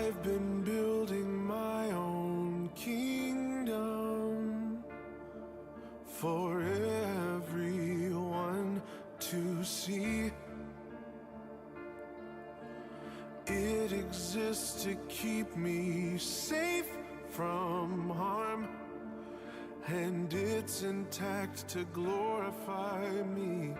I've been building my own kingdom for everyone to see. It exists to keep me safe from harm, and it's intact to glorify me.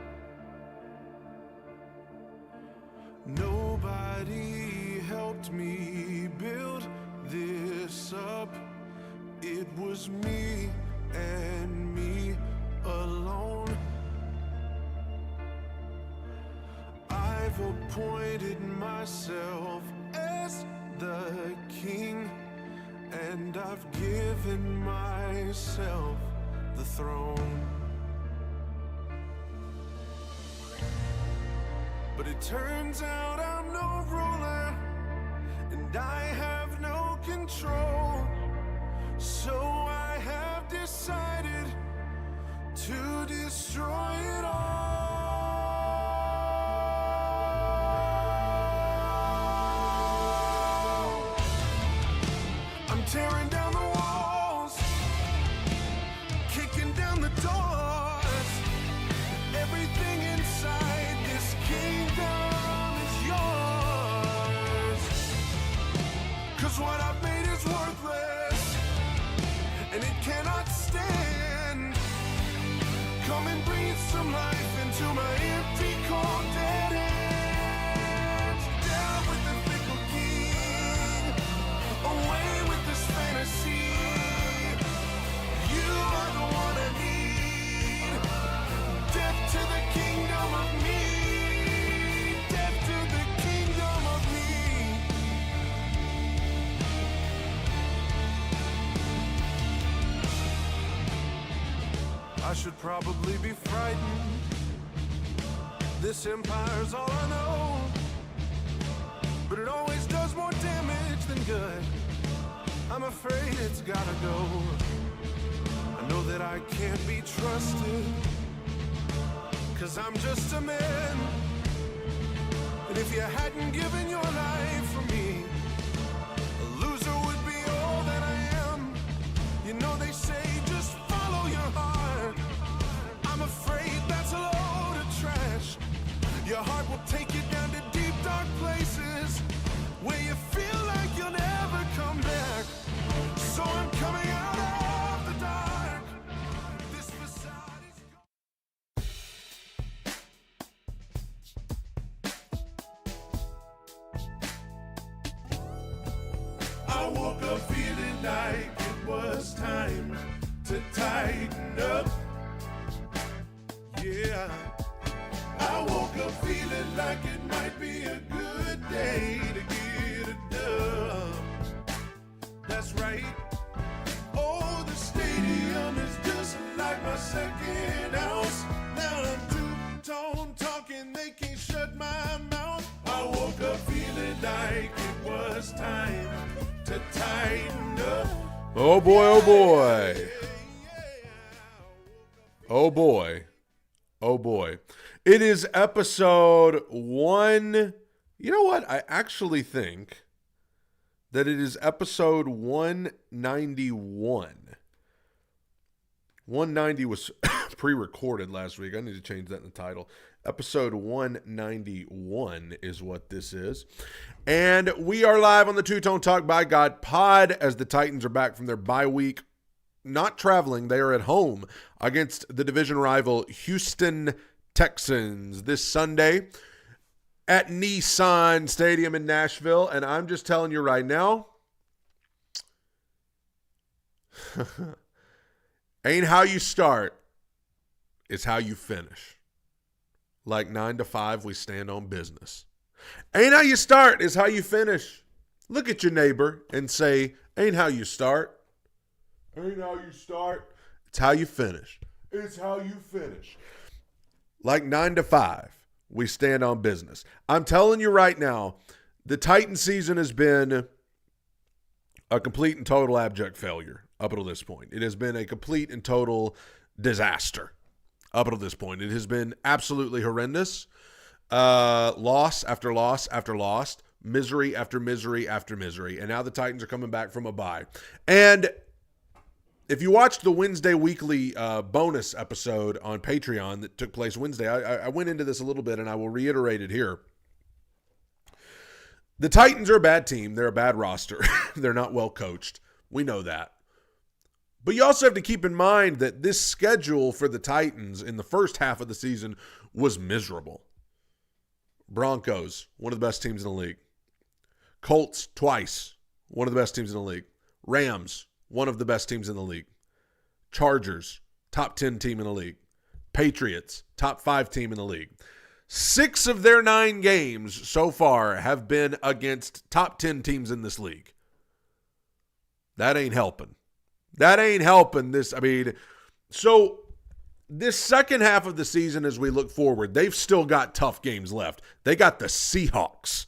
Nobody helped me build this up. It was me and me alone. I've appointed myself as the king, and I've given myself the throne. But it turns out I'm no ruler, and I have no control. So I have decided to destroy it all. I'm tearing down the walls, kicking down the doors. Everything inside this kingdom is yours. 'Cause what I've made is worthless, and it cannot stand. Come and breathe some life into my empty, cold, dead hands. Down with the fickle king, away with this fantasy. You are the one I need. Death to the kingdom of me. Death to the kingdom of me. I should probably be frightened. This empire's all I know, but it always does more damage than good. I'm afraid it's gotta go. I know that I can't be trusted, 'cause I'm just a man. And if you hadn't given your life for me, a loser would be all that I am. You know they say just follow your heart. I'm afraid that's a load of trash. Your heart will take you down to deep, dark places where you feel like you'll never come back. So I'm coming out of the dark. This facade is I woke up feeling like it was time to tighten up. Yeah, I woke up feeling like it might be a good day to get it done. That's right. Oh, the stadium is just like my second house. Now I'm two-tone talking, they can't shut my mouth. I woke up feeling like it was time to tighten up. Oh boy, oh boy. Oh boy. Oh boy. It is episode 1. You know what? I actually think that it is episode 191. 190 was pre-recorded last week. I need to change that in the title. Episode 191 is what this is. And we are live on the Two Tone Talk by God pod as the Titans are back from their bye week. Not traveling, they are at home against the division rival Houston Texans this Sunday at Nissan Stadium in Nashville. And I'm just telling you right now, ain't how you start, it's how you finish. Like 9 to 5, we stand on business. Ain't how you start, it's how you finish. Look at your neighbor and say, ain't how you start. Ain't how you start, it's how you finish. It's how you finish. Like 9 to 5, we stand on business. I'm telling you right now, the Titan season has been a complete and total abject failure up until this point. It has been a complete and total disaster up until this point. It has been absolutely horrendous. Loss after loss after loss. misery after misery after misery. And now the Titans are coming back from a bye. And if you watched the Wednesday weekly bonus episode on Patreon that took place Wednesday, I went into this a little bit and I will reiterate it here. The Titans are a bad team. They're a bad roster. They're not well coached. We know that. But you also have to keep in mind that this schedule for the Titans in the first half of the season was miserable. Broncos, one of the best teams in the league. Colts, twice, one of the best teams in the league. Rams, one of the best teams in the league. Chargers, top 10 team in the league. Patriots, top 5 team in the league. 6 of their 9 games so far have been against top 10 teams in this league. That ain't helping. That ain't helping this. So this second half of the season as we look forward, they've still got tough games left. They got the Seahawks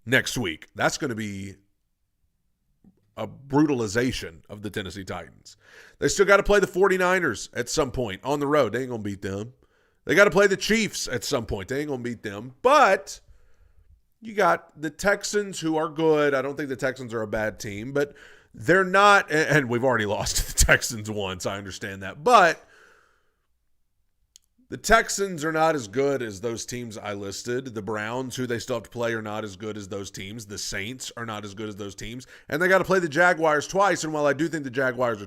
next week. That's going to be a brutalization of the Tennessee Titans. They still got to play the 49ers at some point on the road. They ain't going to beat them. They got to play the Chiefs at some point. They ain't going to beat them. But you got the Texans who are good. I don't think the Texans are a bad team, but they're not, and we've already lost to the Texans once. I understand that. But the Texans are not as good as those teams I listed. The Browns, who they still have to play, are not as good as those teams. The Saints are not as good as those teams. And they got to play the Jaguars twice. And while I do think the Jaguars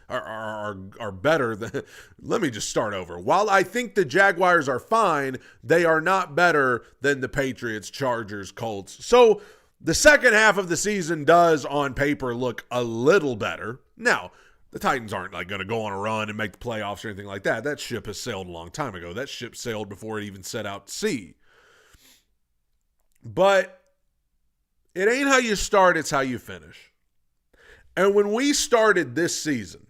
are better than, let me just start over. While I think the Jaguars are fine, they are not better than the Patriots, Chargers, Colts. So the second half of the season does, on paper, look a little better. Now, the Titans aren't like going to go on a run and make the playoffs or anything like that. That ship has sailed a long time ago. That ship sailed before it even set out to sea. But it ain't how you start, it's how you finish. And when we started this season,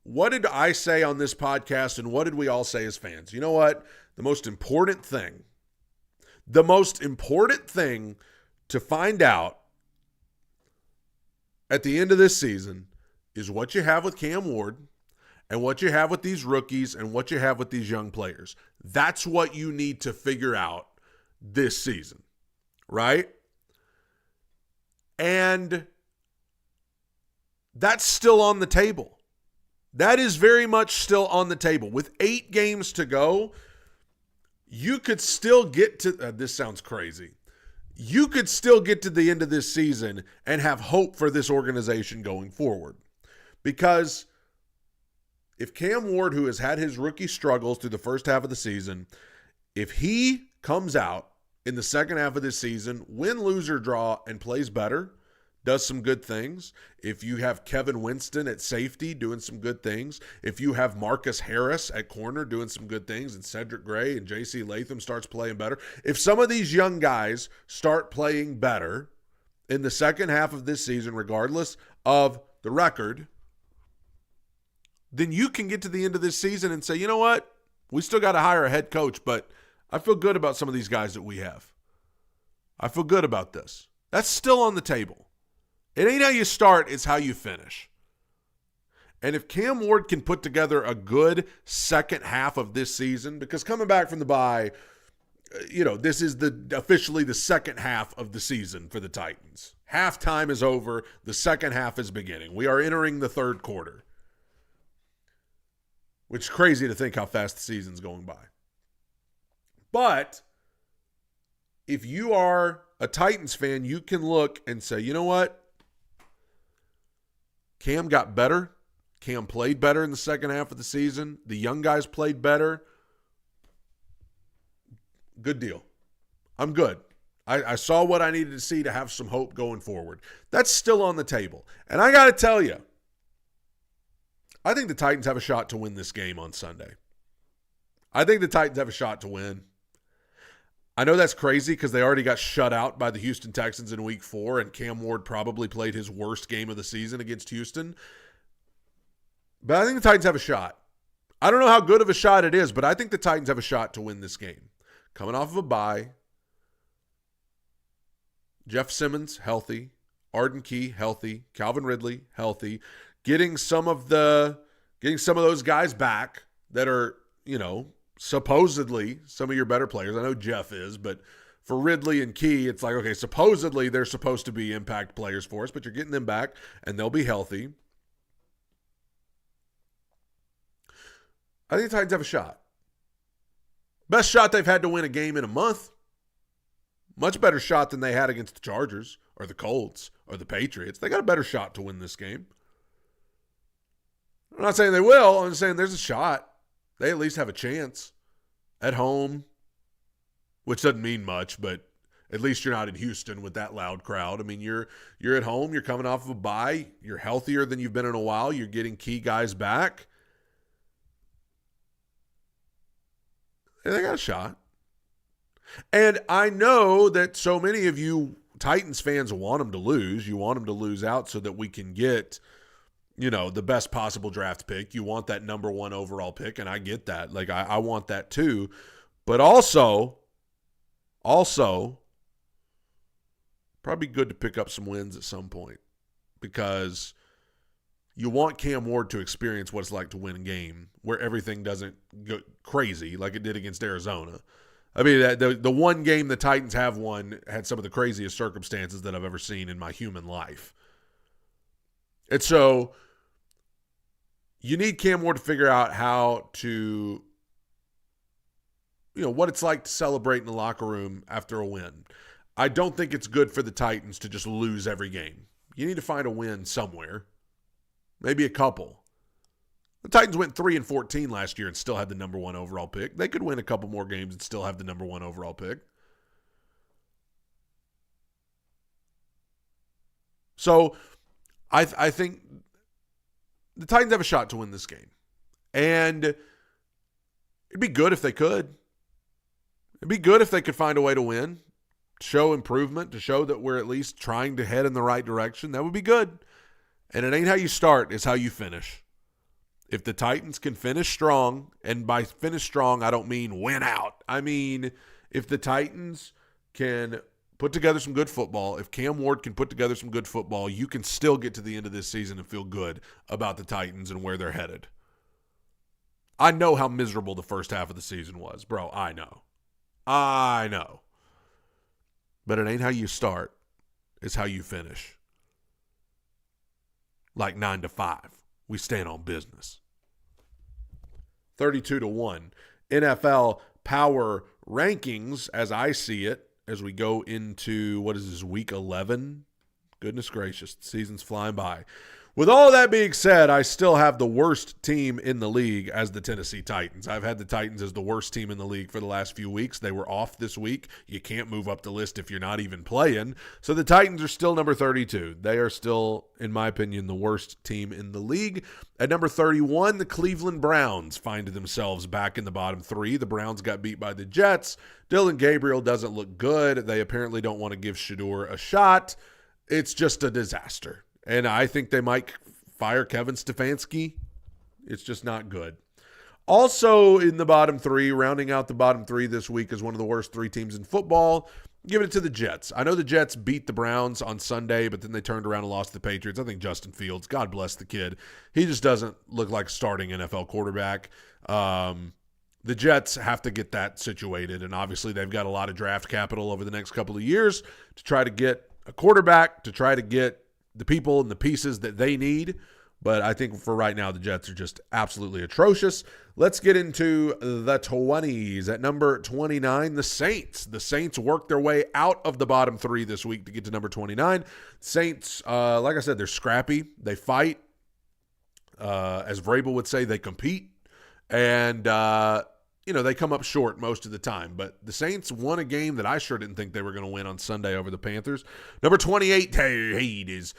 what did I say on this podcast and what did we all say as fans? You know what? The most important thing to find out at the end of this season is what you have with Cam Ward and what you have with these rookies and what you have with these young players. That's what you need to figure out this season, right? And that's still on the table. That is very much still on the table. With 8 games to go, you could still get to, this sounds crazy. You could still get to the end of this season and have hope for this organization going forward. Because if Cam Ward, who has had his rookie struggles through the first half of the season, if he comes out in the second half of this season, win, lose, or draw, and plays better, does some good things, if you have Kevin Winston at safety doing some good things, if you have Marcus Harris at corner doing some good things, and Cedric Gray and J.C. Latham starts playing better, if some of these young guys start playing better in the second half of this season, regardless of the record, then you can get to the end of this season and say, you know what? We still got to hire a head coach, but I feel good about some of these guys that we have. I feel good about this. That's still on the table. It ain't how you start, it's how you finish. And if Cam Ward can put together a good second half of this season, because coming back from the bye, this is officially the second half of the season for the Titans. Halftime is over. The second half is beginning. We are entering the third quarter. Which is crazy to think how fast the season's going by. But if you are a Titans fan, you can look and say, you know what? Cam got better. Cam played better in the second half of the season. The young guys played better. Good deal. I'm good. I saw what I needed to see to have some hope going forward. That's still on the table. And I got to tell you, I think the Titans have a shot to win this game on Sunday. I think the Titans have a shot to win. I know that's crazy because they already got shut out by the Houston Texans in Week 4, and Cam Ward probably played his worst game of the season against Houston. But I think the Titans have a shot. I don't know how good of a shot it is, but I think the Titans have a shot to win this game. Coming off of a bye, Jeff Simmons, healthy. Arden Key, healthy. Calvin Ridley, healthy. Getting some of those guys back that are, supposedly some of your better players. I know Jeff is, but for Ridley and Key, it's like, okay, supposedly they're supposed to be impact players for us, but you're getting them back and they'll be healthy. I think the Titans have a shot. Best shot they've had to win a game in a month. Much better shot than they had against the Chargers or the Colts or the Patriots. They got a better shot to win this game. I'm not saying they will. I'm just saying there's a shot. They at least have a chance at home, which doesn't mean much, but at least you're not in Houston with that loud crowd. I mean, you're at home. You're coming off of a bye. You're healthier than you've been in a while. You're getting key guys back. And they got a shot. And I know that so many of you Titans fans want them to lose. You want them to lose out so that we can get, the best possible draft pick. You want that number 1 overall pick, and I get that. Like, I want that too. But also, probably good to pick up some wins at some point because you want Cam Ward to experience what it's like to win a game where everything doesn't go crazy like it did against Arizona. I mean, the one game the Titans have won had some of the craziest circumstances that I've ever seen in my human life. And so you need Cam Ward to figure out how to, what it's like to celebrate in the locker room after a win. I don't think it's good for the Titans to just lose every game. You need to find a win somewhere, maybe a couple. The Titans went 3-14 last year and still had the number 1 overall pick. They could win a couple more games and still have the number 1 overall pick. So I think the Titans have a shot to win this game. And it'd be good if they could. It'd be good if they could find a way to win, show improvement, to show that we're at least trying to head in the right direction. That would be good. And it ain't how you start, it's how you finish. If the Titans can finish strong, and by finish strong, I don't mean win out. I mean, if the Titans can put together some good football, if Cam Ward can put together some good football, you can still get to the end of this season and feel good about the Titans and where they're headed. I know how miserable the first half of the season was, bro. I know. But it ain't how you start. It's how you finish. Like 9-5. We stand on business. 32-1. NFL power rankings, as I see it, as we go into, what is this, week 11? Goodness gracious, the season's flying by. With all that being said, I still have the worst team in the league as the Tennessee Titans. I've had the Titans as the worst team in the league for the last few weeks. They were off this week. You can't move up the list if you're not even playing. So the Titans are still number 32. They are still, in my opinion, the worst team in the league. At number 31, the Cleveland Browns find themselves back in the bottom 3. The Browns got beat by the Jets. Dylan Gabriel doesn't look good. They apparently don't want to give Shedeur a shot. It's just a disaster. And I think they might fire Kevin Stefanski. It's just not good. Also in the bottom 3, rounding out the bottom 3 this week is one of the worst 3 teams in football. Give it to the Jets. I know the Jets beat the Browns on Sunday, but then they turned around and lost to the Patriots. I think Justin Fields, God bless the kid, he just doesn't look like a starting NFL quarterback. The Jets have to get that situated, and obviously they've got a lot of draft capital over the next couple of years to try to get a quarterback, to try to get the people and the pieces that they need. But I think for right now, the Jets are just absolutely atrocious. Let's get into the 20s. At number 29, the Saints. The Saints worked their way out of the bottom 3 this week to get to number 29. Saints, like I said, they're scrappy. They fight. As Vrabel would say, they compete. And, they come up short most of the time. But the Saints won a game that I sure didn't think they were going to win on Sunday over the Panthers. Number 28, Hades.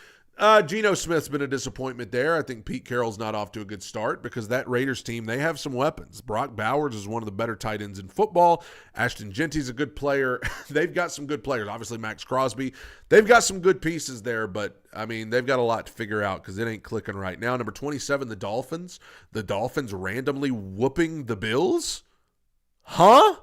Geno Smith's been a disappointment there. I think Pete Carroll's not off to a good start because that Raiders team, they have some weapons. Brock Bowers is one of the better tight ends in football. Ashton Genty's a good player. They've got some good players. Obviously, Max Crosby. They've got some good pieces there, but, they've got a lot to figure out because it ain't clicking right now. Number 27, the Dolphins. The Dolphins randomly whooping the Bills? Huh?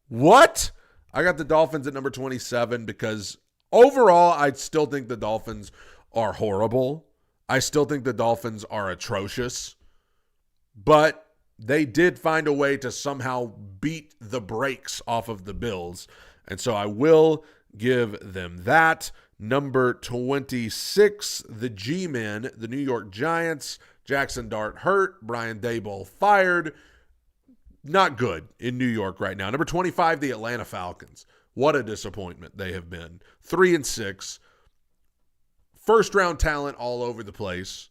What? I got the Dolphins at number 27 because overall, I still think the Dolphins are horrible. I still think the Dolphins are atrocious. But they did find a way to somehow beat the brakes off of the Bills. And so I will give them that. Number 26, the G-Men, the New York Giants. Jackson Dart hurt. Brian Daboll fired. Not good in New York right now. Number 25, the Atlanta Falcons. What a disappointment they have been. 3-6. First-round talent all over the place.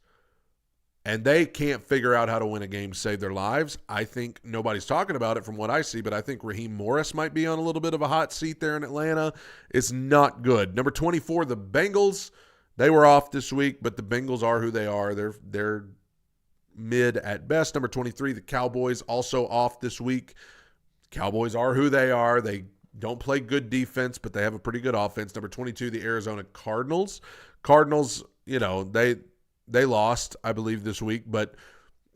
And they can't figure out how to win a game to save their lives. I think nobody's talking about it from what I see, but I think Raheem Morris might be on a little bit of a hot seat there in Atlanta. It's not good. Number 24, the Bengals. They were off this week, but the Bengals are who they are. They're mid at best. Number 23, the Cowboys, also off this week. Cowboys are who they are. They don't play good defense, but they have a pretty good offense. Number 22, the Arizona Cardinals. Cardinals, they lost, I believe, this week. But,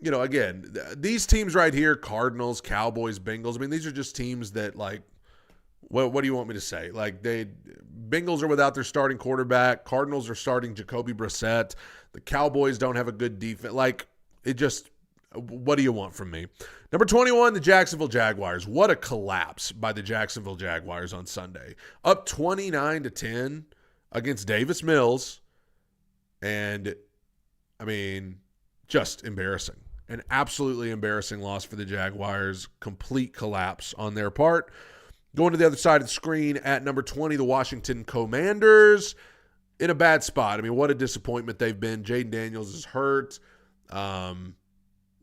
again, these teams right here, Cardinals, Cowboys, Bengals, I mean, these are just teams that, like, what do you want me to say? Like, Bengals are without their starting quarterback. Cardinals are starting Jacoby Brissett. The Cowboys don't have a good defense. Like, what do you want from me? Number 21, the Jacksonville Jaguars. What a collapse by the Jacksonville Jaguars on Sunday. Up 29-10 against Davis Mills. And, I mean, just embarrassing. An absolutely embarrassing loss for the Jaguars. Complete collapse on their part. Going to the other side of the screen at number 20, the Washington Commanders. In a bad spot. I mean, what a disappointment they've been. Jaden Daniels is hurt.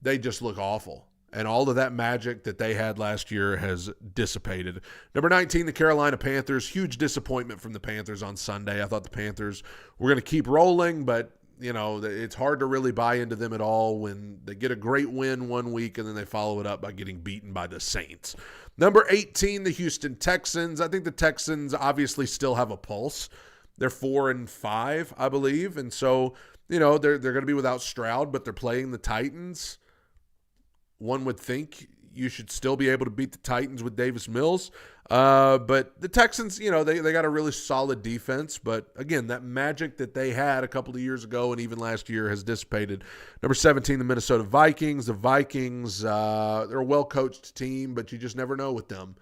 They just look awful. And all of that magic that they had last year has dissipated. Number 19, the Carolina Panthers. Huge disappointment from the Panthers on Sunday. I thought the Panthers were going to keep rolling, but, it's hard to really buy into them at all when they get a great win one week and then they follow it up by getting beaten by the Saints. Number 18, the Houston Texans. I think the Texans obviously still have a pulse. They're 4-5, I believe. And so, they're going to be without Stroud, but they're playing the Titans. One would think you should still be able to beat the Titans with Davis Mills. But the Texans, they got a really solid defense. But, again, that magic that they had a couple of years ago and even last year has dissipated. Number 17, the Minnesota Vikings. The Vikings, they're a well-coached team, but you just never know with them.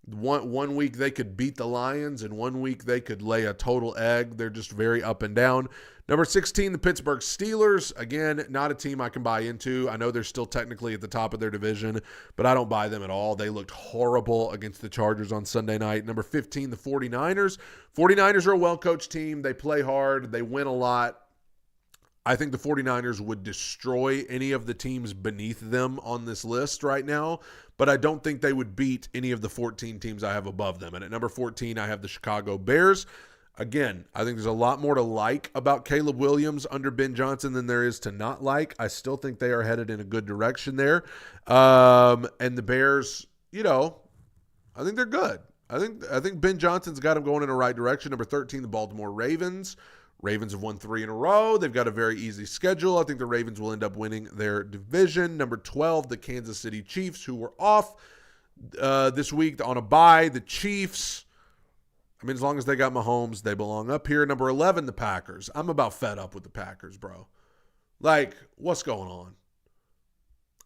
One week they could beat the Lions, and one week they could lay a total egg. They're just very up and down. Number 16, the Pittsburgh Steelers. Again, not a team I can buy into. I know they're still technically at the top of their division, but I don't buy them at all. They looked horrible against the Chargers on Sunday night. Number 15, the 49ers. 49ers are a well-coached team. They play hard. They win a lot. I think the 49ers would destroy any of the teams beneath them on this list right now, but I don't think they would beat any of the 14 teams I have above them. And at number 14, I have the Chicago Bears. Again, I think there's a lot more to like about Caleb Williams under Ben Johnson than there is to not like. I still think they are headed in a good direction there. And the Bears, I think they're good. I think Ben Johnson's got them going in the right direction. Number 13, the Baltimore Ravens. Ravens have won 3 in a row. They've got a very easy schedule. I think the Ravens will end up winning their division. Number 12, the Kansas City Chiefs, who were off this week on a bye. The Chiefs, as long as they got Mahomes, they belong up here. Number 11, the Packers. I'm about fed up with the Packers, bro. Like, what's going on?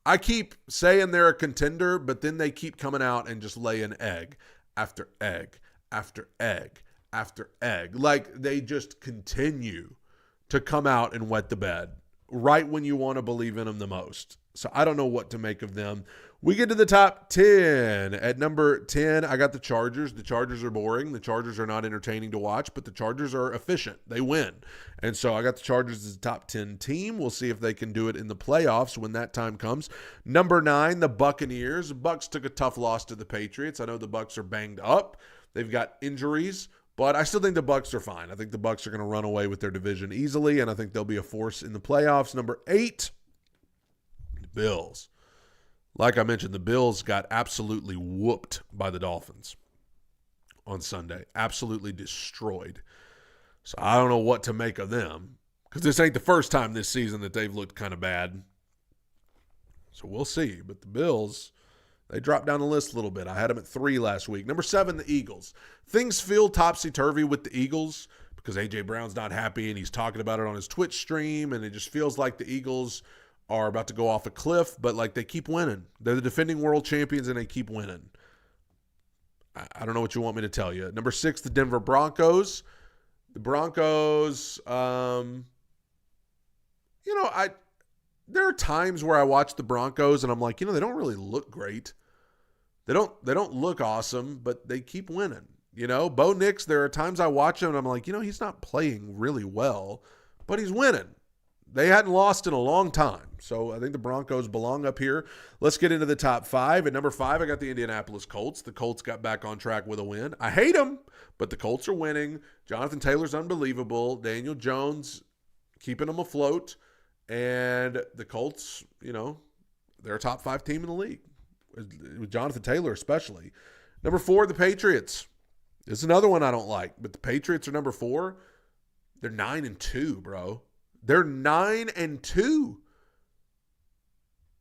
I keep saying they're a contender, but then they keep coming out and just laying egg after egg after egg after egg. Like, they just continue to come out and wet the bed right when you want to believe in them the most. So I don't know what to make of them. We get to the top 10. At number 10, I got the Chargers. The Chargers are boring. The Chargers are not entertaining to watch, but the Chargers are efficient. They win. And so I got the Chargers as a top 10 team. We'll see if they can do it in the playoffs when that time comes. Number 9, the Buccaneers. The Bucs took a tough loss to the Patriots. I know the Bucs are banged up. They've got injuries, but I still think the Bucs are fine. I think the Bucs are going to run away with their division easily, and I think they'll be a force in the playoffs. Number 8, the Bills. Like I mentioned, the Bills got absolutely whooped by the Dolphins on Sunday. Absolutely destroyed. So I don't know what to make of them, because this ain't the first time this season that they've looked kind of bad. So we'll see. But the Bills, they dropped down the list a little bit. I had them at 3 last week. Number 7, the Eagles. Things feel topsy-turvy with the Eagles because A.J. Brown's not happy, and he's talking about it on his Twitch stream, and it just feels like the Eagles are about to go off a cliff, but like they keep winning. They're the defending world champions, and they keep winning. I don't know what you want me to tell you. Number 6, the Denver Broncos. The Broncos, there are times where I watch the Broncos and I'm like, they don't really look great. They don't look awesome, but they keep winning. Bo Nix, there are times I watch him and I'm like, he's not playing really well, but he's winning. They hadn't lost in a long time. So I think the Broncos belong up here. Let's get into the top 5. At number 5, I got the Indianapolis Colts. The Colts got back on track with a win. I hate them, but the Colts are winning. Jonathan Taylor's unbelievable. Daniel Jones keeping them afloat. And the Colts, they're a top 5 team in the league. With Jonathan Taylor especially. Number 4, the Patriots. This is another one I don't like, but the Patriots are number 4. They're 9-2, bro. They're 9-2.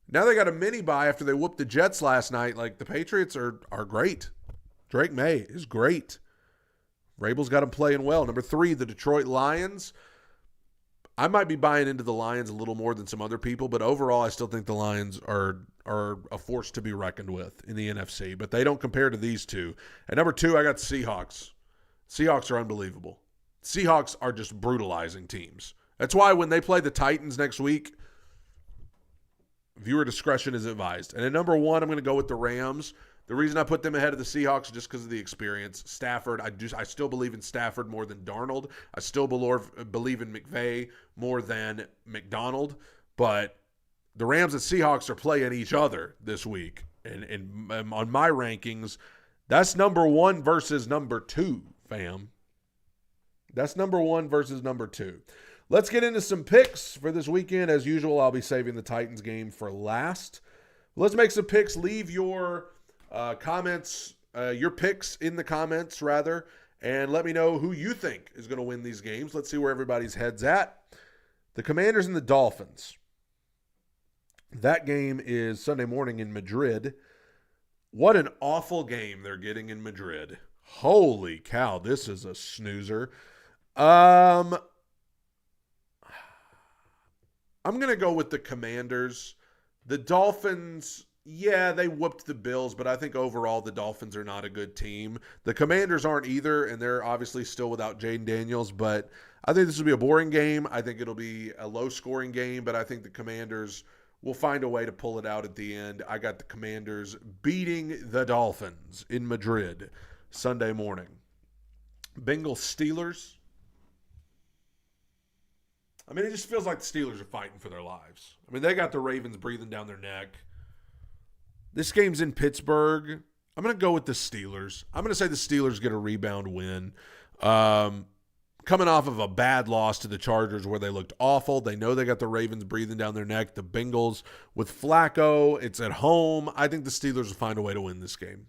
Now they got a mini bye after they whooped the Jets last night. Like, the Patriots are great. Drake May is great. Vrabel's got them playing well. Number 3, the Detroit Lions. I might be buying into the Lions a little more than some other people, but overall I still think the Lions are a force to be reckoned with in the NFC, but they don't compare to these two. At number 2, I got the Seahawks. Seahawks are unbelievable. Seahawks are just brutalizing teams. That's why when they play the Titans next week, viewer discretion is advised. And at number 1, I'm going to go with the Rams. The reason I put them ahead of the Seahawks is just because of the experience. Stafford, I still believe in Stafford more than Darnold. I still believe in McVay more than McDonald. But the Rams and Seahawks are playing each other this week. And on my rankings, that's number 1 versus number 2, fam. That's number 1 versus number 2. Let's get into some picks for this weekend. As usual, I'll be saving the Titans game for last. Let's make some picks. Leave your comments, your picks in the comments, rather, and let me know who you think is going to win these games. Let's see where everybody's head's at. The Commanders and the Dolphins. That game is Sunday morning in Madrid. What an awful game they're getting in Madrid. Holy cow, this is a snoozer. I'm going to go with the Commanders. The Dolphins, yeah, they whooped the Bills, but I think overall the Dolphins are not a good team. The Commanders aren't either, and they're obviously still without Jaden Daniels, but I think this will be a boring game. I think it'll be a low-scoring game, but I think the Commanders will find a way to pull it out at the end. I got the Commanders beating the Dolphins in Madrid Sunday morning. Bengals Steelers. I mean, it just feels like the Steelers are fighting for their lives. I mean, they got the Ravens breathing down their neck. This game's in Pittsburgh. I'm going to go with the Steelers. I'm going to say the Steelers get a rebound win. Coming off of a bad loss to the Chargers where they looked awful. They know they got the Ravens breathing down their neck. The Bengals with Flacco, it's at home. I think the Steelers will find a way to win this game.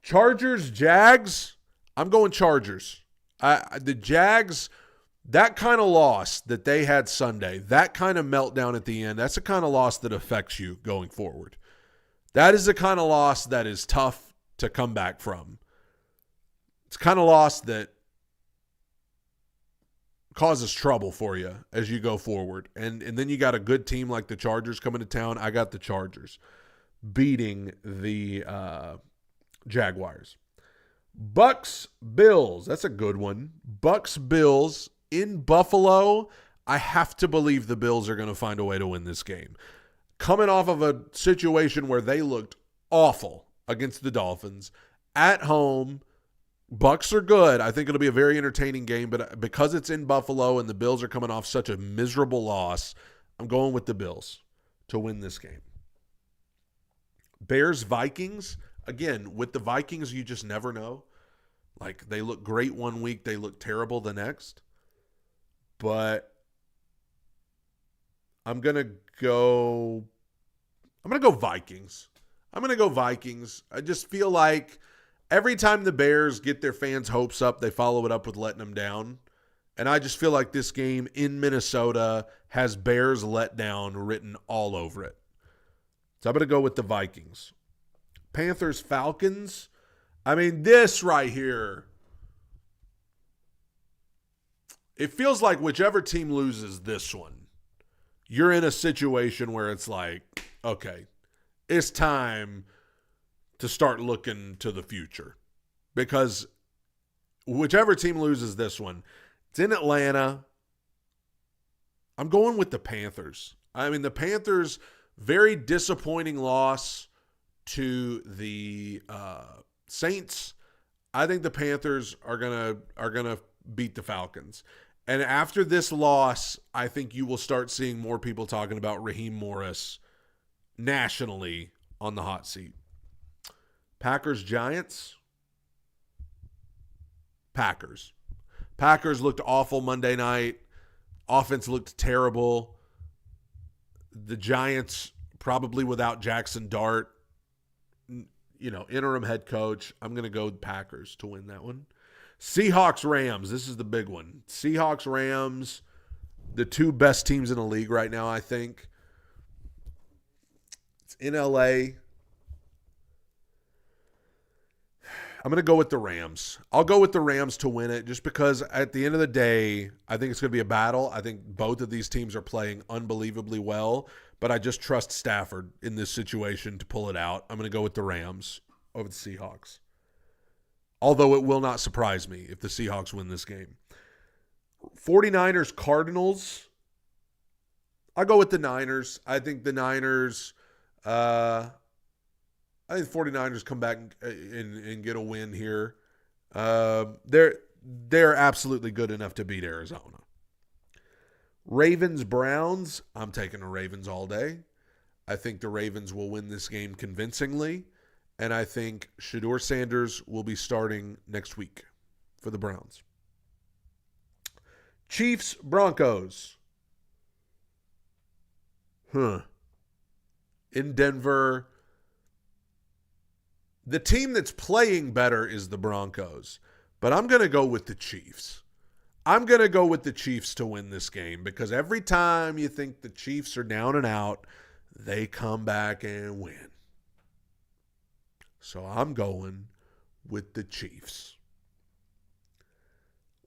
Chargers, Jags. I'm going Chargers. The Jags, that kind of loss that they had Sunday, that kind of meltdown at the end, that's the kind of loss that affects you going forward. That is the kind of loss that is tough to come back from. It's kind of loss that causes trouble for you as you go forward. And then you got a good team like the Chargers coming to town. I got the Chargers beating the Jaguars. Bucks, Bills. That's a good one. Bucks, Bills in Buffalo. I have to believe the Bills are going to find a way to win this game. Coming off of a situation where they looked awful against the Dolphins at home, Bucks are good. I think it'll be a very entertaining game, but because it's in Buffalo and the Bills are coming off such a miserable loss, I'm going with the Bills to win this game. Bears, Vikings. Again, with the Vikings, you just never know. Like, they look great one week, they look terrible the next. But I'm going to go Vikings. I just feel like every time the Bears get their fans' hopes up, they follow it up with letting them down. And I just feel like this game in Minnesota has Bears letdown written all over it. So I'm going to go with the Vikings. Panthers, Falcons. I mean, this right here, it feels like whichever team loses this one, you're in a situation where it's like, okay, it's time to start looking to the future. Because whichever team loses this one, it's in Atlanta. I'm going with the Panthers. I mean, the Panthers, very disappointing loss to the Saints. I think the Panthers are gonna beat the Falcons. And after this loss, I think you will start seeing more people talking about Raheem Morris nationally on the hot seat. Packers, Giants. Packers. Packers looked awful Monday night. Offense looked terrible. The Giants, probably without Jackson Dart, interim head coach. I'm going to go with Packers to win that one. Seahawks, Rams. This is the big one. Seahawks, Rams, the two best teams in the league right now, I think. It's in LA. I'm going to go with the Rams. I'll go with the Rams to win it just because at the end of the day, I think it's going to be a battle. I think both of these teams are playing unbelievably well, but I just trust Stafford in this situation to pull it out. I'm going to go with the Rams over the Seahawks. Although it will not surprise me if the Seahawks win this game. 49ers, Cardinals. I'll go with the Niners. I think the Niners... I think the 49ers come back and get a win here. They're absolutely good enough to beat Arizona. Ravens, Browns. I'm taking the Ravens all day. I think the Ravens will win this game convincingly. And I think Shedeur Sanders will be starting next week for the Browns. Chiefs, Broncos. In Denver. The team that's playing better is the Broncos, but I'm going to go with the Chiefs. I'm going to go with the Chiefs to win this game because every time you think the Chiefs are down and out, they come back and win. So I'm going with the Chiefs.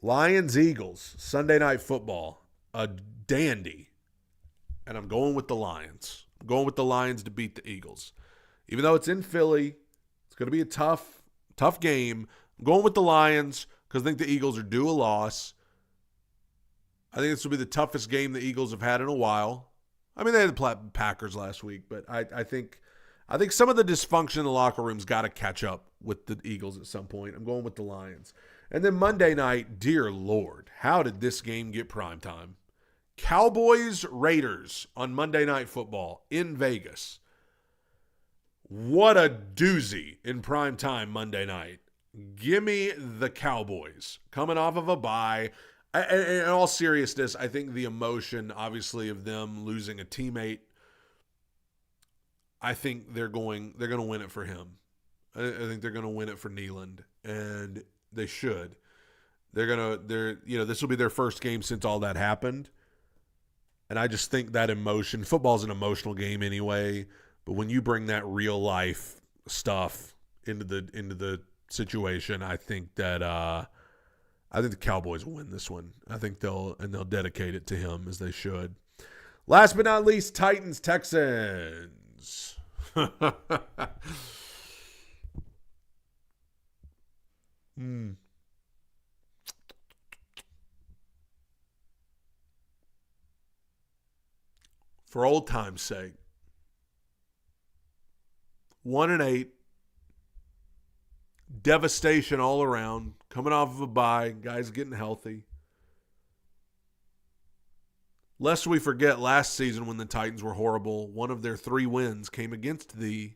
Lions, Eagles, Sunday Night Football, a dandy. And I'm going with the Lions. I'm going with the Lions to beat the Eagles. Even though it's in Philly, going to be a tough game. I'm going with the Lions because I think the Eagles are due a loss. I think this will be the toughest game the Eagles have had in a while. I mean, they had the Packers last week, but I think some of the dysfunction in the locker room's got to catch up with the Eagles at some point. I'm going with the Lions. And then Monday night, dear Lord, how did this game get primetime? Cowboys, Raiders on Monday Night Football in Vegas. What a doozy in prime time Monday night. Give me the Cowboys. Coming off of a bye. In all seriousness, I think the emotion, obviously, of them losing a teammate, I think they're going to win it for him. I think they're going to win it for Neyland, and they should. This will be their first game since all that happened. And I just think that emotion, football's an emotional game anyway. But when you bring that real life stuff into the situation, I think that the Cowboys will win this one. I think they'll dedicate it to him as they should. Last but not least, Titans, Texans. For old time's sake. 1-8, devastation all around, coming off of a bye, guys getting healthy. Lest we forget last season when the Titans were horrible, one of their 3 wins came against the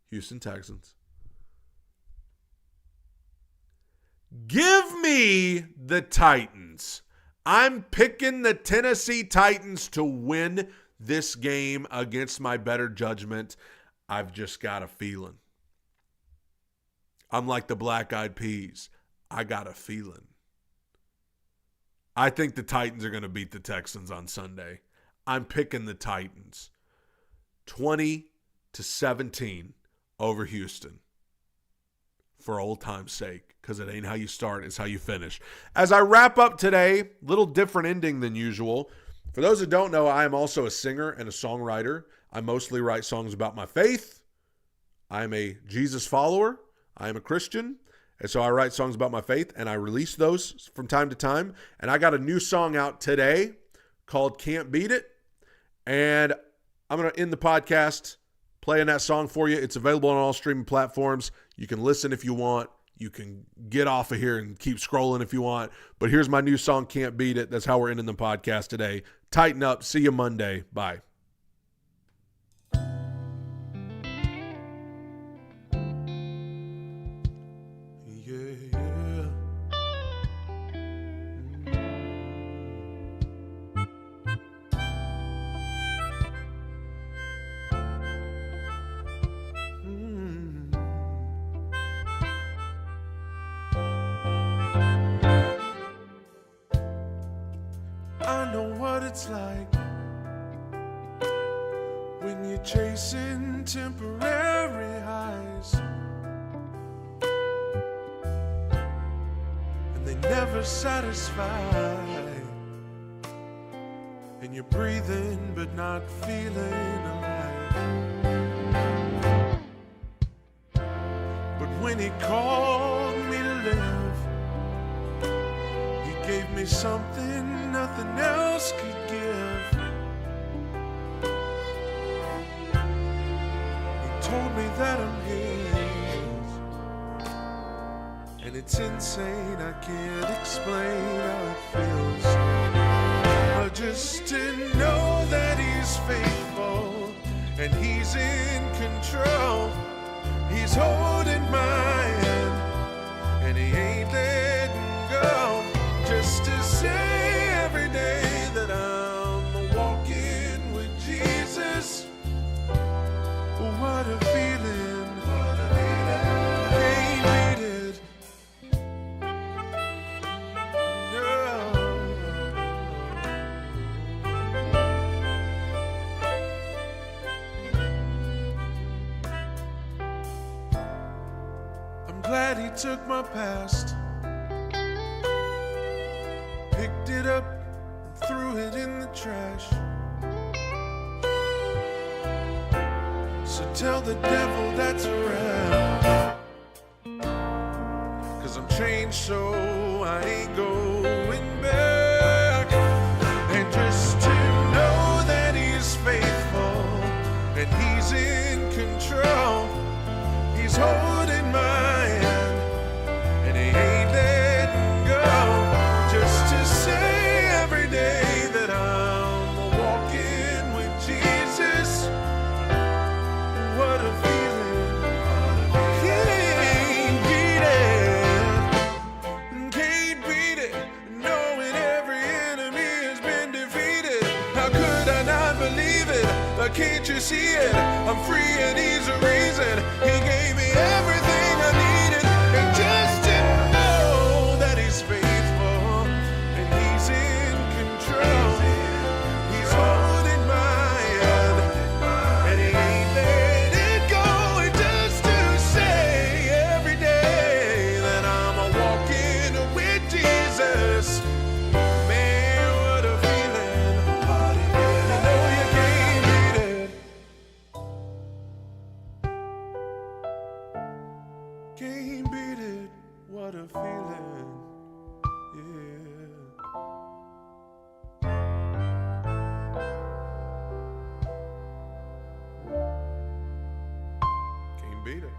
Houston Texans. Give me the Titans. I'm picking the Tennessee Titans to win this game against my better judgment. I've just got a feeling. I'm like the Black Eyed Peas. I got a feeling. I think the Titans are going to beat the Texans on Sunday. I'm picking the Titans. 20-17 over Houston. For old time's sake. Because it ain't how you start, it's how you finish. As I wrap up today, little different ending than usual. For those who don't know, I am also a singer and a songwriter. I mostly write songs about my faith. I'm a Jesus follower. I am a Christian. And so I write songs about my faith, and I release those from time to time. And I got a new song out today called Can't Beat It. And I'm going to end the podcast playing that song for you. It's available on all streaming platforms. You can listen if you want. You can get off of here and keep scrolling if you want. But here's my new song, Can't Beat It. That's how we're ending the podcast today. Tighten up. See you Monday. Bye. I know what it's like when you're chasing temporary highs, and they never satisfy, and you're breathing but not feeling alive. But when he called me to live, he gave me something nothing else could give. He told me that I'm his, and it's insane, I can't explain how it feels. But just to know that he's faithful and he's in control, he's holding my hand and he ain't letting go. Just to say every day that I'm walking with Jesus, what a feeling, can't beat it, no. I'm glad he took my past, picked it up, threw it in the trash. So tell the devil that's around, 'cause I'm changed so I ain't going back. And just to know that he's faithful and he's in control, he's holding my hand and he ain't letting go. Just to say every day that I'm walking with Jesus, what a feeling, can't beat it, knowing every enemy has been defeated. How could I not believe it? Can't you see it? I'm free and he's a reason. He gave me everything I needed, and just to know that he's faithful and he's in control, he's holding my hand and he ain't letting go. And just to say every day that I'm walking with Jesus, man, what a feeling. You know you can't beat it, can't beat it, what a feeling, yeah. Can't beat it.